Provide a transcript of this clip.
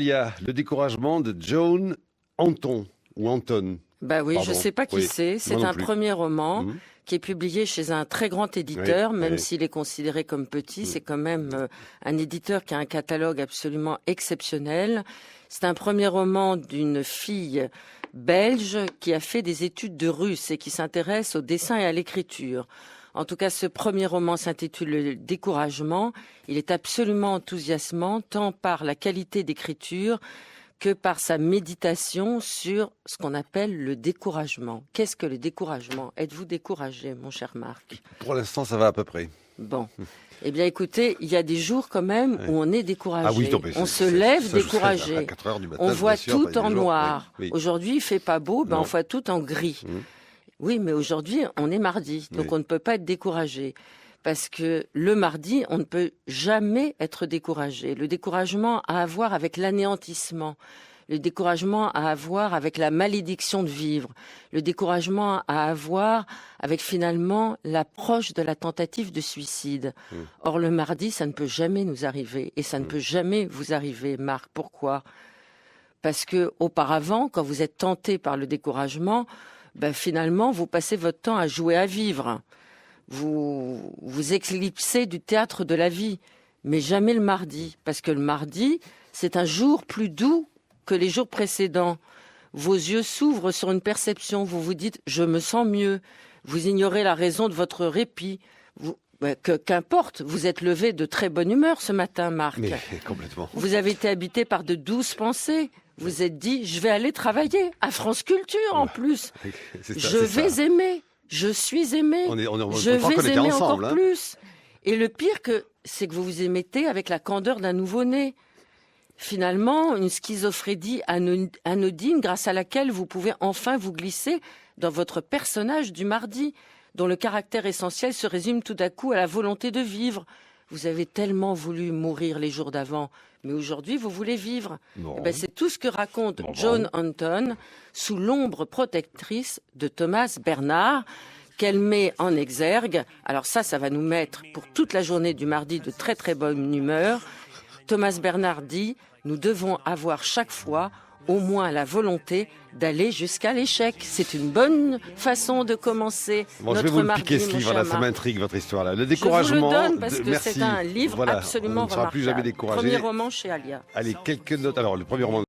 Il y a le découragement de Joan Anton, ou Anton. Bah oui, Pardon. je ne sais pas qui Oui, c'est. C'est moi non un plus. premier roman qui est publié chez un très grand éditeur, Oui, même oui. s'il est considéré comme petit. C'est quand même un éditeur qui a un catalogue absolument exceptionnel. C'est un premier roman d'une fille belge qui a fait des études de russe et qui s'intéresse au dessin et à l'écriture. En tout cas, ce premier roman s'intitule Le découragement. Il est absolument enthousiasmant, tant par la qualité d'écriture que par sa méditation sur ce qu'on appelle le découragement. Qu'est-ce que le découragement? Êtes-vous découragé, mon cher Marc? Pour l'instant, ça va à peu près. Bon. Eh bien, écoutez, il y a des jours quand même où on est découragé. Ah oui, non, mais on c'est- se lève ça, je sais, découragé. à 4 heures du matin, On bien voit sûr, tout pas des en jours, noir. oui, oui. Aujourd'hui, il fait pas beau, ben Non. on voit tout en gris. Oui, mais aujourd'hui, on est mardi, donc Oui. on ne peut pas être découragé. Parce que le mardi, on ne peut jamais être découragé. Le découragement a à voir avec l'anéantissement. Le découragement a à voir avec la malédiction de vivre. Le découragement a à voir avec finalement l'approche de la tentative de suicide. Or, le mardi, ça ne peut jamais nous arriver. Et ça ne peut jamais vous arriver, Marc. Pourquoi? Parce que auparavant, quand vous êtes tenté par le découragement, ben, finalement, vous passez votre temps à jouer à vivre. Vous vous éclipsez du théâtre de la vie, mais jamais le mardi, parce que le mardi, c'est un jour plus doux que les jours précédents. Vos yeux s'ouvrent sur une perception, vous vous dites « je me sens mieux ». Vous ignorez la raison de votre répit. Qu'importe, vous êtes levé de très bonne humeur ce matin, Marc. Mais complètement. Vous avez été habité par de douces pensées. Vous êtes dit « je vais aller travailler à France Culture en plus. C'est ça, Je c'est vais ça. aimer, je suis aimé, On je croit qu'on vais était aimer ensemble, encore hein. plus ». Et le pire, c'est que vous vous émettez avec la candeur d'un nouveau-né. Finalement, une schizophrénie anodine grâce à laquelle vous pouvez enfin vous glisser dans votre personnage du mardi, dont le caractère essentiel se résume tout à coup à la volonté de vivre. Vous avez tellement voulu mourir les jours d'avant, mais aujourd'hui, vous voulez vivre. Non. Eh ben, c'est tout ce que raconte Bon, Joan Anton sous l'ombre protectrice de Thomas Bernhard, qu'elle met en exergue. Alors ça va nous mettre pour toute la journée du mardi de très très bonne humeur. Thomas Bernhard dit « Nous devons avoir chaque fois au moins la volonté d'aller jusqu'à l'échec ». C'est une bonne façon de commencer Bon, je notre vais vous le mardi, piquer ce mon livre, cher là, ça Marc. m'intrigue votre histoire là. Le Je vous le découragement. donne parce que Merci. c'est un livre Voilà, absolument on ne sera plus jamais remarquable. découragé. Premier roman chez Alia. Allez, quelques notes. Alors, le premier roman.